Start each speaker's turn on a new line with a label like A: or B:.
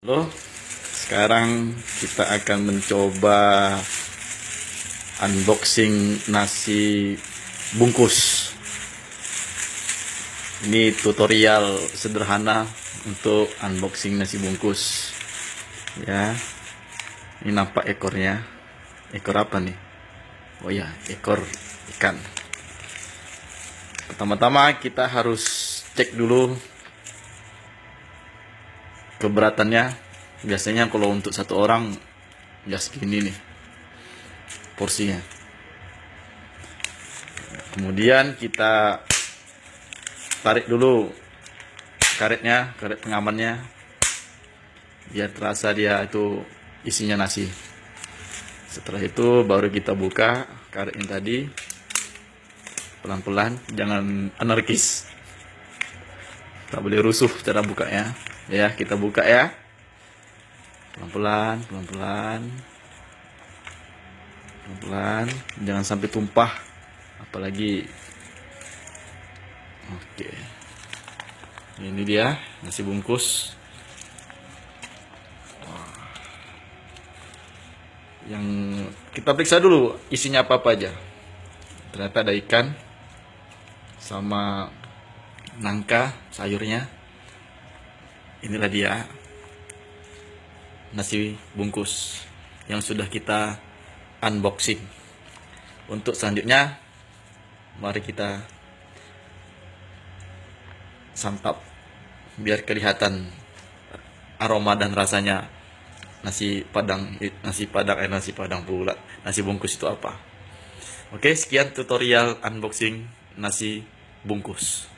A: Halo, sekarang kita akan mencoba unboxing nasi bungkus. Ini tutorial sederhana untuk unboxing nasi bungkus. Ya, ini nampak ekornya. Ekor apa nih? Oh ya, ekor ikan. Pertama-tama kita harus cek dulu keberatannya. Biasanya kalau untuk satu orang ya segini nih porsinya. Kemudian kita tarik dulu karetnya, karet pengamannya, biar terasa dia itu isinya nasi. Setelah itu baru kita buka karet yang tadi, pelan-pelan, jangan anarkis. Tak boleh rusuh cara bukanya. Ya, kita buka ya. Pelan-pelan, pelan-pelan. Pelan-pelan, jangan sampai tumpah. Apalagi oke. Ini dia nasi bungkus. Yang kita periksa dulu isinya apa aja. Ternyata ada ikan sama nangka sayurnya. Inilah dia nasi bungkus yang sudah kita unboxing. Untuk selanjutnya mari kita santap biar kelihatan aroma dan rasanya nasi padang pula, nasi bungkus itu apa. Oke, sekian tutorial unboxing nasi bungkus.